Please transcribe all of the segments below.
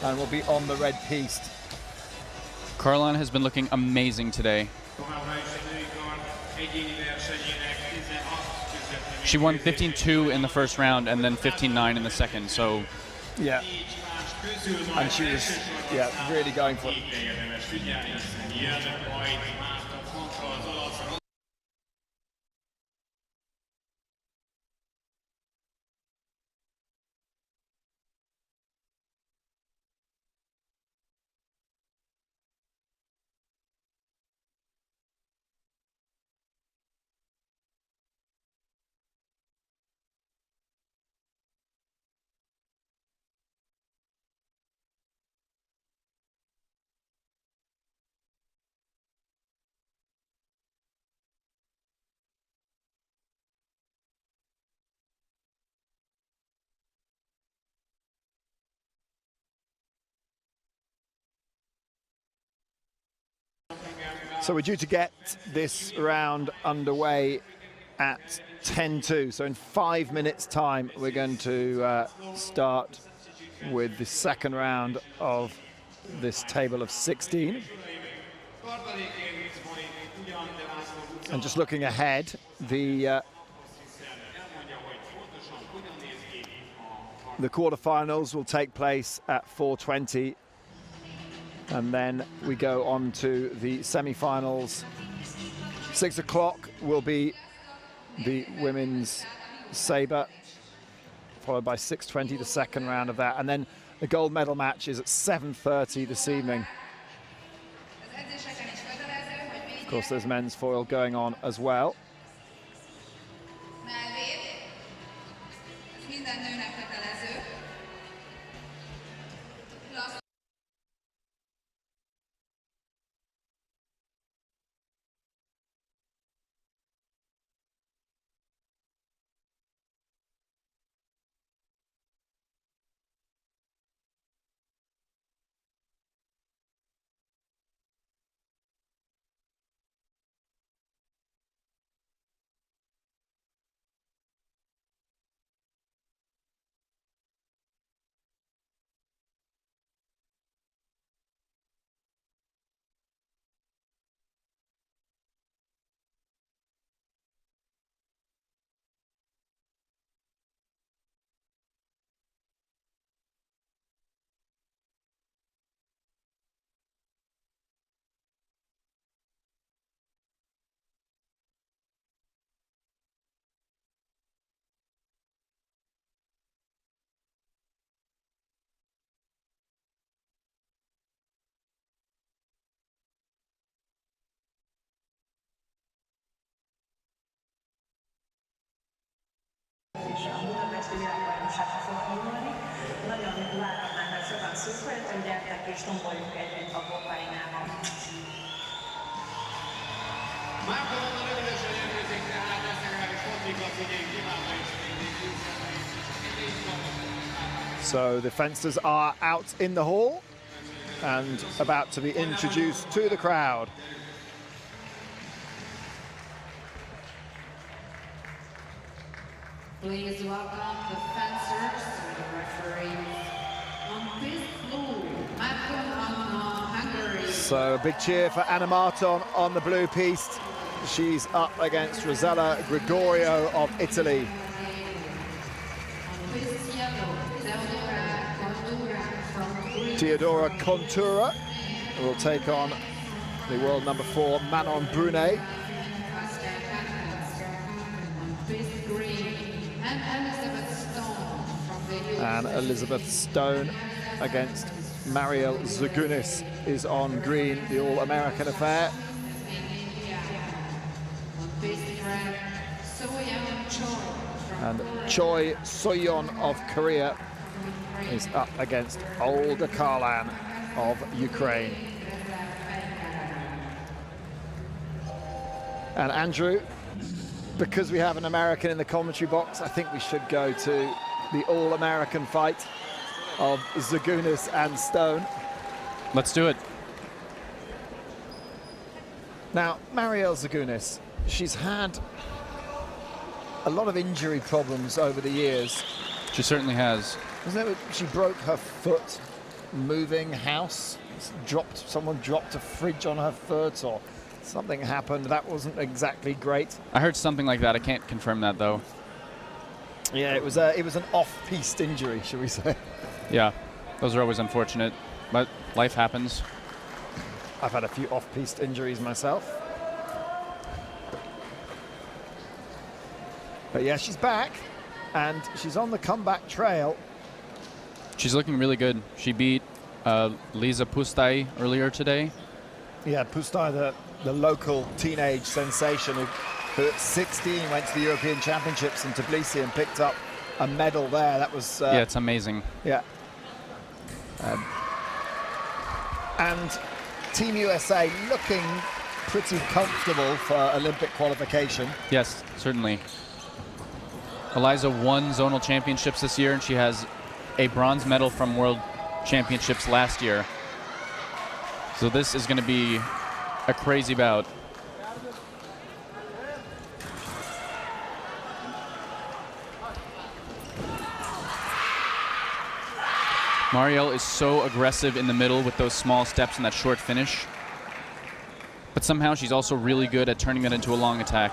and will be on the red piste. Caroline has been looking amazing today. She won 15-2 in the first round and then 15-9 in the second, so... Yeah. And she was, really going for it. So we're due to get this round underway at 10-2. So in 5 minutes' time, we're going to start with the second round of this table of 16. And just looking ahead, the quarterfinals will take place at 4:20. And then we go on to the semi-finals. 6 o'clock will be the women's Sabre, followed by 6:20, the second round of that. And then the gold medal match is at 7:30 this evening. Of course, there's men's foil going on as well. Budapesti világbajnokságra fog indulni. Nagyon várhatnánk, hogy sokan szurkoljatok, gyertek és tomboljunk együtt a bokainában. Márton onnan rövidesen érkezik, tehát lesz legalábbis focikat figyeljük kívánva is. So the fencers are out in the hall and about to be introduced to the crowd. Please welcome the fencers and the referees. On piste blue, Hungary. So a big cheer for Anna Marton on the blue piste. She's up against Rosella Gregorio of Italy. On piste yellow, Teodora Contura will take on the world number 4 Manon Brunet. And Elizabeth Stone against Mariel Zagunis is on green, the all-American affair. And Choi Soyeon of Korea is up against Olga Karlan of Ukraine. And Andrew, because we have an American in the commentary box, I think we should go to the all-American fight of Zagunis and Stone. Let's do it. Now, Mariel Zagunis, she's had a lot of injury problems over the years. She certainly has. Wasn't it? She broke her foot moving house. Someone dropped a fridge on her foot, or something happened. That wasn't exactly great. I heard something like that. I can't confirm that though. Yeah, it was an off-piste injury, shall we say? Yeah, those are always unfortunate, but life happens. I've had a few off-piste injuries myself. But yeah, she's back, and she's on the comeback trail. She's looking really good. She beat Liza Pustai earlier today. Yeah, Pustai, the local teenage sensation who at 16 went to the European Championships in Tbilisi and picked up a medal there. That was... yeah, it's amazing. Yeah. And Team USA looking pretty comfortable for Olympic qualification. Yes, certainly. Eliza won zonal championships this year, and she has a bronze medal from World Championships last year. So this is going to be a crazy bout. Mariel is so aggressive in the middle with those small steps and that short finish. But somehow she's also really good at turning that into a long attack.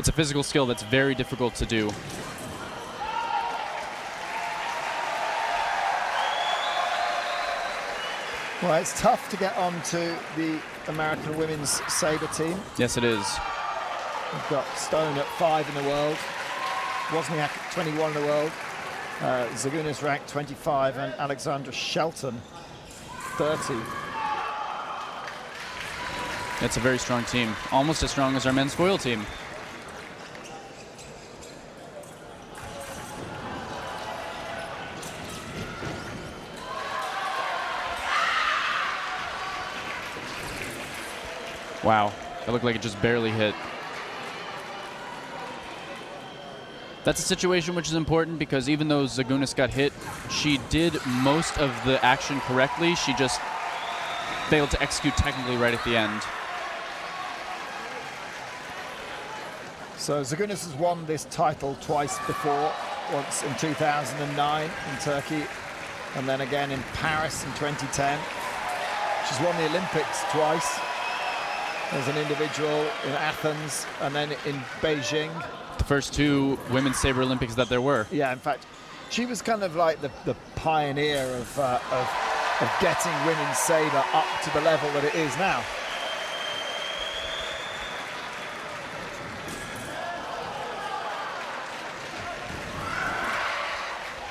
It's a physical skill that's very difficult to do. Well, it's tough to get onto the American women's sabre team. Yes, it is. We've got Stone at 5 in the world, Wozniak at 21 in the world, Zagunis ranked 25, and Alexandra Shelton 30. It's a very strong team, almost as strong as our men's foil team. Wow, that looked like it just barely hit. That's a situation which is important because even though Zagunis got hit, she did most of the action correctly. She just failed to execute technically right at the end. So Zagunis has won this title twice before, once in 2009 in Turkey, and then again in Paris in 2010. She's won the Olympics twice as an individual in Athens and then in Beijing. The first two women's sabre Olympics that there were. Yeah, in fact, she was kind of like the pioneer of getting women's sabre up to the level that it is now.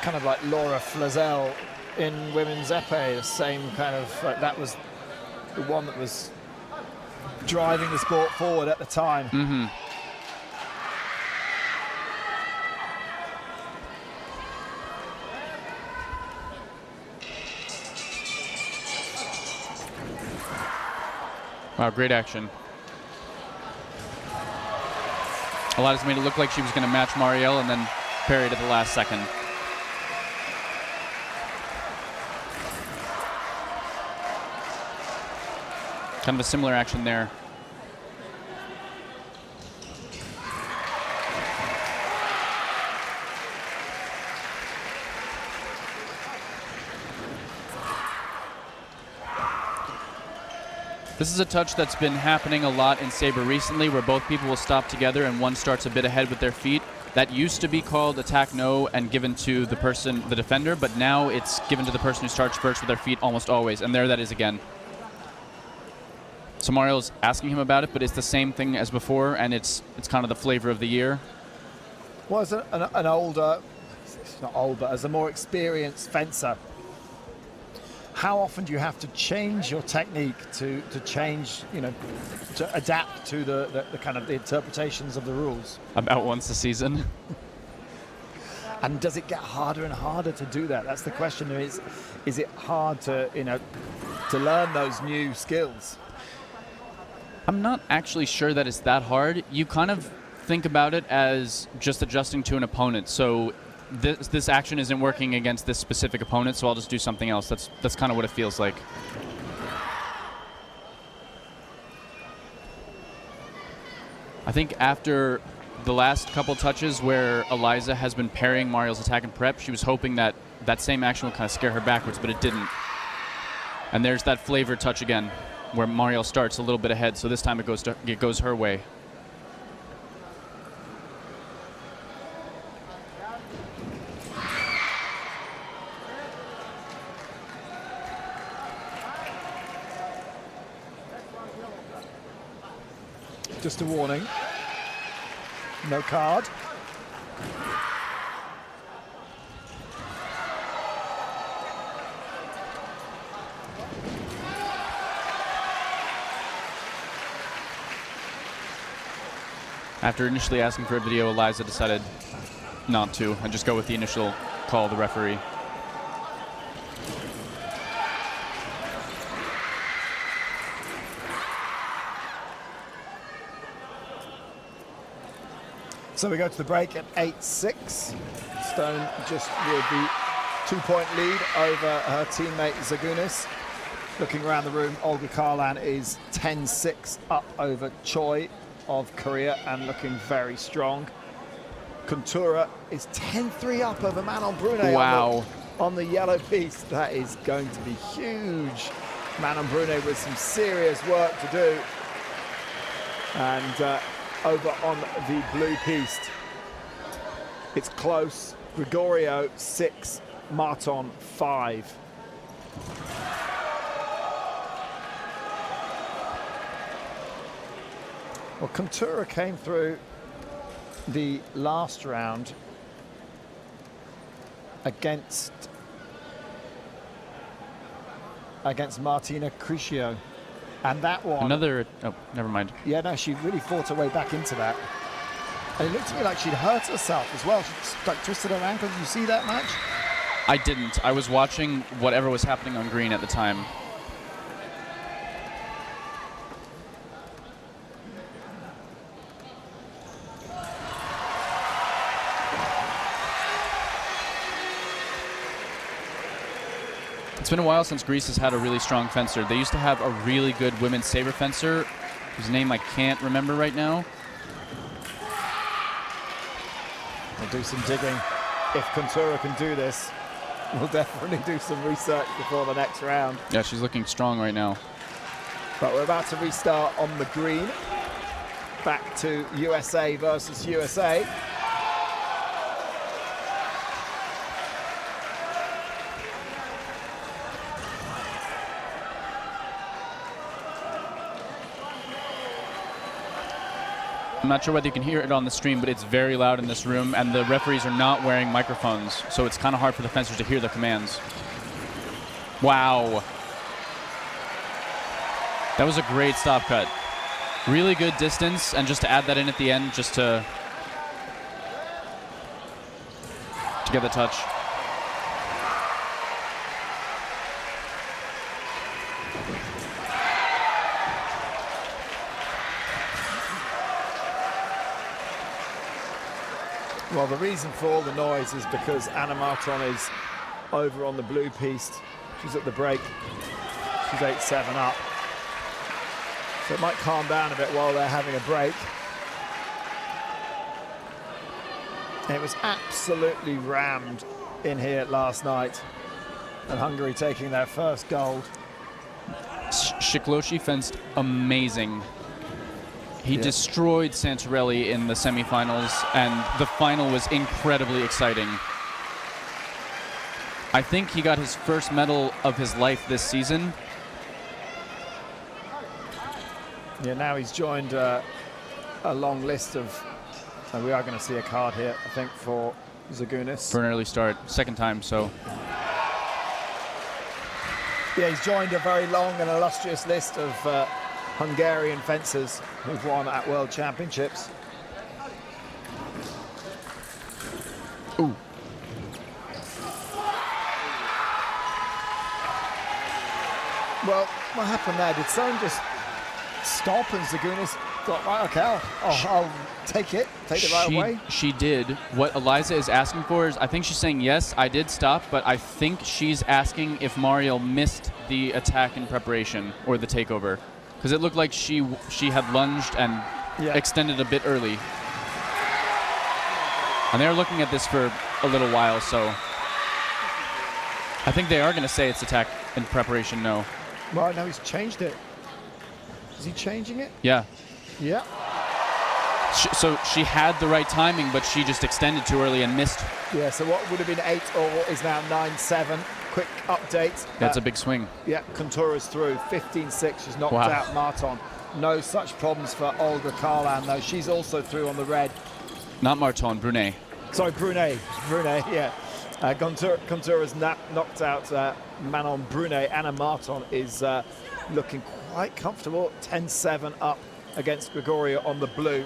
Kind of like Laura Flazell in women's épée, the same kind of, like, that was the one that was driving the sport forward at the time. Mm-hmm. Wow, great action. Eliza made it look like she was going to match Mariel and then parried at the last second. Kind of a similar action there. This is a touch that's been happening a lot in sabre recently, where both people will stop together and one starts a bit ahead with their feet. That used to be called attack no and given to the person, the defender, but now it's given to the person who starts first with their feet almost always, and there that is again. So Mariel's asking him about it, but it's the same thing as before, and it's kind of the flavor of the year. Well, as an older, not old, but as a more experienced fencer, how often do you have to change your technique to change, you know, to adapt to the kind of the interpretations of the rules? About once a season. And does it get harder and harder to do that? That's the question. Is it hard to, you know, to learn those new skills? I'm not actually sure that it's that hard. You kind of think about it as just adjusting to an opponent. So this action isn't working against this specific opponent, so I'll just do something else. That's kind of what it feels like. I think after the last couple touches where Eliza has been parrying Mariel's attack and prep, she was hoping that that same action would kind of scare her backwards, but it didn't. And there's that flavor touch again, where Mariel starts a little bit ahead, so this time it goes her way. Just a warning. No card. After initially asking for a video, Eliza decided not to and just go with the initial call of the referee. So we go to the break at 8-6. Stone just with the 2-point lead over her teammate Zagunis. Looking around the room, Olga Karlan is 10-6 up over Choi of Korea and looking very strong. Kuntura is 10-3 up over Manon Brunet. Wow. On the yellow piece. That is going to be huge. Manon Brunet with some serious work to do. And over on the blue piece, it's close. Gregorio 6, Marton 5. Well, Kuntura came through the last round against Martina Criscio. And that one... Another... Oh, never mind. Yeah, no, she really fought her way back into that. And it looked to me like she'd hurt herself as well. She like twisted her ankle. Did you see that match? I didn't. I was watching whatever was happening on green at the time. It's been a while since Greece has had a really strong fencer. They used to have a really good women's saber fencer, whose name I can't remember right now. We'll do some digging. If Kuntura can do this, we'll definitely do some research before the next round. Yeah, she's looking strong right now. But we're about to restart on the green. Back to USA versus USA. I'm not sure whether you can hear it on the stream, but it's very loud in this room, and the referees are not wearing microphones, so it's kind of hard for the fencers to hear the commands. Wow. That was a great stop cut. Really good distance, and just to add that in at the end, just to get the touch. Well, the reason for all the noise is because Anna Marton is over on the blue piece. She's at the break. She's 8-7 up. So it might calm down a bit while they're having a break. It was absolutely rammed in here last night. And Hungary taking their first gold. Shikloshi fenced amazing. He destroyed Santarelli in the semifinals, and the final was incredibly exciting. I think he got his first medal of his life this season. Yeah, now he's joined a long list of... And we are going to see a card here, I think, for Zagunis. For an early start, second time, so... Yeah, he's joined a very long and illustrious list of Hungarian fencers who've won at World Championships. Ooh. Well, what happened there? Did someone just stop and Zagunis thought, right, okay, I'll take it right away? She did. What Eliza is asking for is, I think she's saying, yes, I did stop, but I think she's asking if Mariel missed the attack in preparation or the takeover. Because it looked like she had lunged and extended a bit early. And they're looking at this for a little while, so I think they are going to say it's attack in preparation, no. Well, no, he's changed it. Is he changing it? Yeah. Yeah. So she had the right timing, but she just extended too early and missed. Yeah, so what would have been 8 all is now 9-7. Quick update. That's a big swing. Yeah, Kontura's through. 15-6. She's knocked Wow. out Marton. No such problems for Olga Karlan, though. She's also through on the red. Not Marton, Brunet. Sorry, Brunet, yeah. Kontura's knocked out Manon Brunet. Anna Marton is looking quite comfortable. 10-7 up against Gregoria on the blue.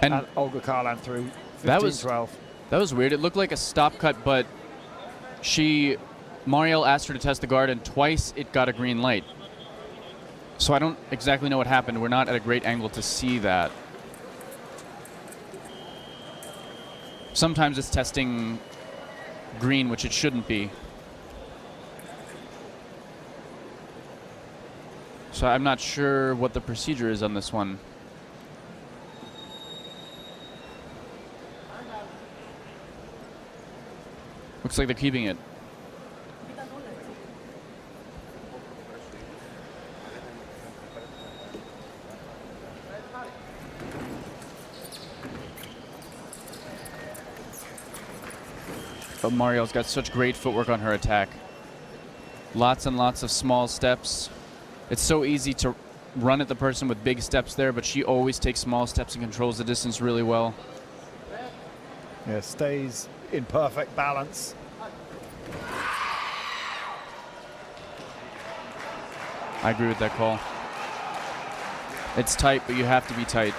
And Olga Karlan through 15-12. That was weird. It looked like a stop cut, but Mariel asked her to test the guard, and twice it got a green light. So I don't exactly know what happened. We're not at a great angle to see that. Sometimes it's testing green, which it shouldn't be. So I'm not sure what the procedure is on this one. Looks like they're keeping it. But Mariel's got such great footwork on her attack. Lots and lots of small steps. It's so easy to run at the person with big steps there, but she always takes small steps and controls the distance really well. Yeah, stays in perfect balance. I agree with that call. It's tight, but you have to be tight.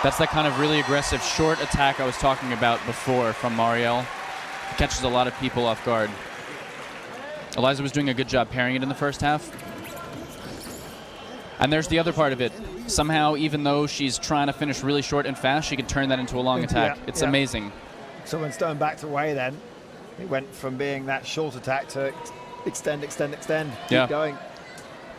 That's that kind of really aggressive short attack I was talking about before from Mariel. It catches a lot of people off guard. Eliza was doing a good job parrying it in the first half. And there's the other part of it. Somehow, even though she's trying to finish really short and fast, she can turn that into a long attack. It's amazing. So when Stone backed away then, it went from being that short attack to extend, keep going.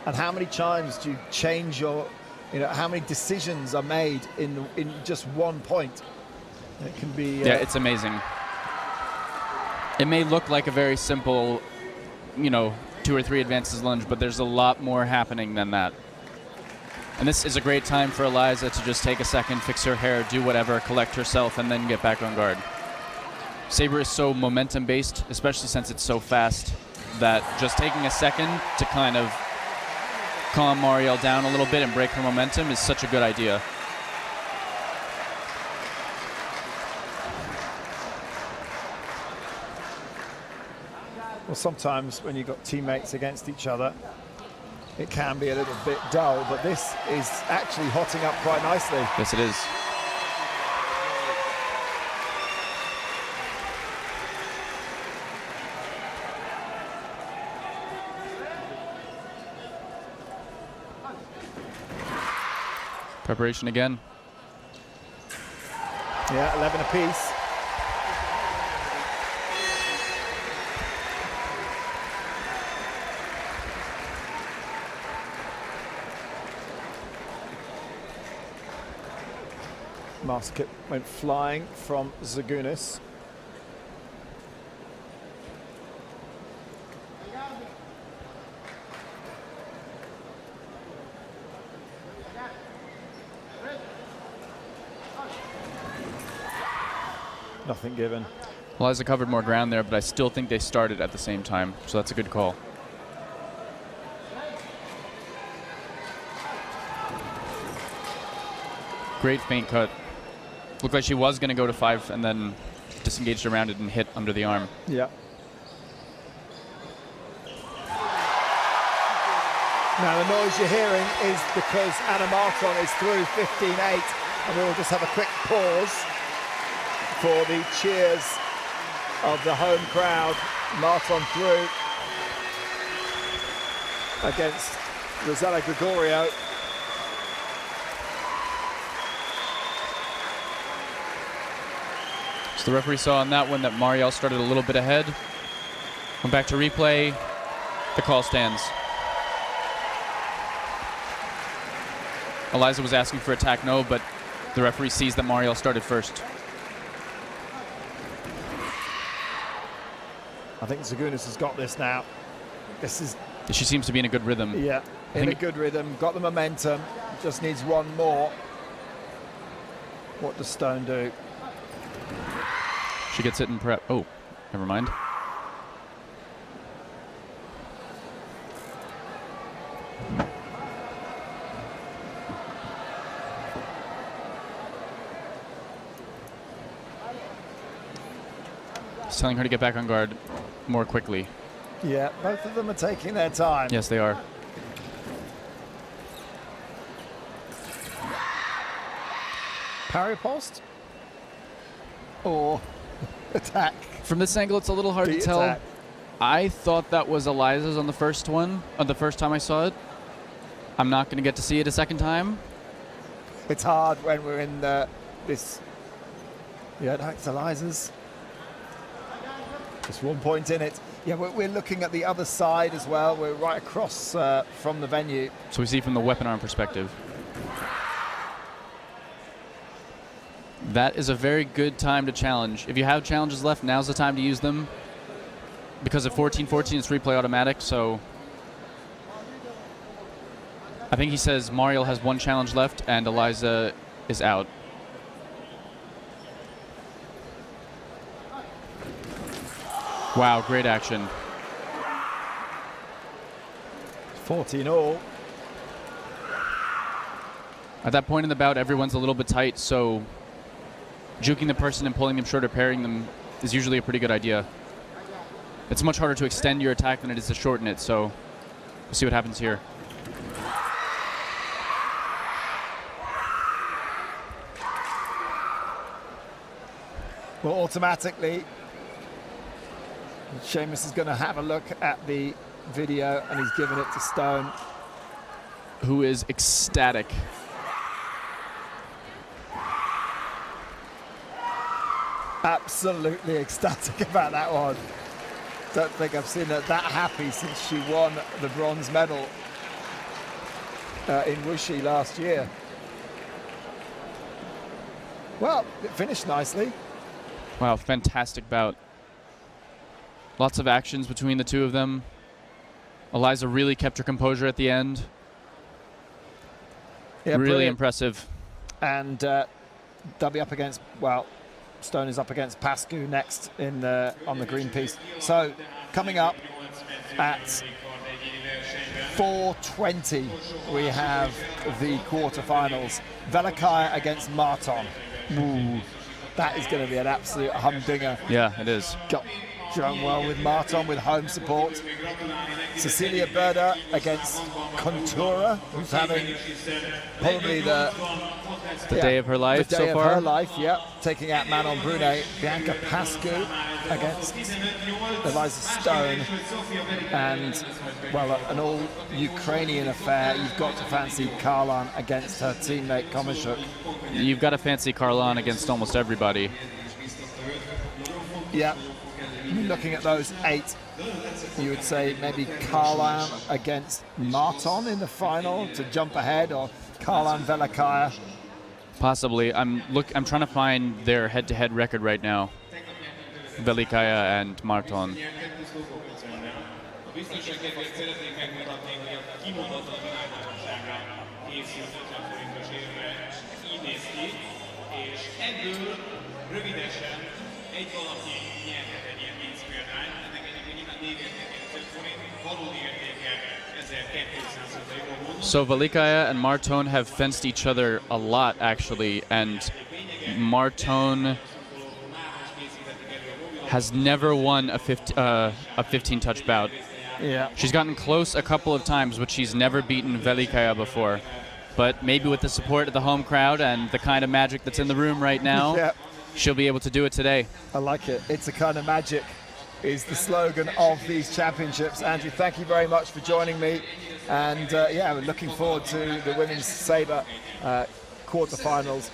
And how many times do you change your, how many decisions are made in just one point? It can be... yeah, it's amazing. It may look like a very simple, 2 or 3 advances lunge, but there's a lot more happening than that. And this is a great time for Eliza to just take a second, fix her hair, do whatever, collect herself, and then get back on guard. Sabre is so momentum-based, especially since it's so fast, that just taking a second to kind of calm Mariel down a little bit and break her momentum is such a good idea. Well, sometimes when you've got teammates against each other, it can be a little bit dull, but this is actually hotting up quite nicely. Yes, it is. Preparation again. Yeah, 11 apiece. Master kick went flying from Zagunis. Nothing given. Eliza covered more ground there, but I still think they started at the same time, so that's a good call. Great feint cut. Looked like she was going to go to 5 and then disengaged around it and hit under the arm. Yeah. Now the noise you're hearing is because Anna Marton is through 15-8, and we'll just have a quick pause for the cheers of the home crowd. Marton through against Rosella Gregorio. So the referee saw on that one that Mariel started a little bit ahead. Went back to replay. The call stands. Eliza was asking for attack no, but the referee sees that Mariel started first. I think Zagunis has got this now. This is, She seems to be in a good rhythm. yeah, in a good rhythm, got the momentum, just needs one more. What does Stone do? She gets it in prep. Oh, never mind. He's telling her to get back on guard more quickly. Yeah, both of them are taking their time. Yes, they are. Parry post or attack? From this angle, it's a little hard to tell. Attack. I thought that was Eliza's on the first one, the first time I saw it. I'm not going to get to see it a second time. It's hard when we're in this. Yeah, no, it's Eliza's. Just 1 point in it. Yeah, we're looking at the other side as well. We're right across from the venue. So we see from the weapon arm perspective. That is a very good time to challenge. If you have challenges left, now's the time to use them. Because of 14-14, it's replay automatic, so I think he says Mariel has one challenge left and Eliza is out. Wow, great action. 14 all. At that point in the bout, everyone's a little bit tight, so juking the person and pulling them short or parrying them is usually a pretty good idea. It's much harder to extend your attack than it is to shorten it, so we'll see what happens here. Well, automatically, Seamus is going to have a look at the video, and he's given it to Stone. Who is ecstatic. Absolutely ecstatic about that one. Don't think I've seen her that happy since she won the bronze medal in Wuxi last year. Well, it finished nicely. Wow, fantastic bout. Lots of actions between the two of them. Eliza really kept her composure at the end. Yeah, really brilliant. impressive. And they'll be up against, well, Stone is up against Pascu next in on the green piece. So coming up at 4:20, we have the quarterfinals. Velikaya against Marton. Ooh, that is going to be an absolute humdinger. Yeah, it is. Got done well with Marton with home support. Cecilia Berda against Contura, who's having probably the day of her life the day so of far. her life, yeah. Taking out Manon Brunet. Bianca Pascu against Eliza Stone. And, well, an all-Ukrainian affair. You've got to fancy Karlan against her teammate Komishuk. You've got to fancy Karlan against almost everybody. Yeah. Looking at those 8, you would say maybe Karlan against Marton in the final to jump ahead, or Karlan Velikaya. Possibly. I'm trying to find their head-to-head record right now. Velikaya and Marton. So Velikaya and Marton have fenced each other a lot, actually, and Marton has never won a 15-touch bout. Yeah. She's gotten close a couple of times, but she's never beaten Velikaya before. But maybe with the support of the home crowd and the kind of magic that's in the room right now, Yeah. she'll be able to do it today. I like it. It's a kind of magic is the slogan of these championships. Andrew, thank you very much for joining me. And yeah, we're looking forward to the women's Sabre quarterfinals.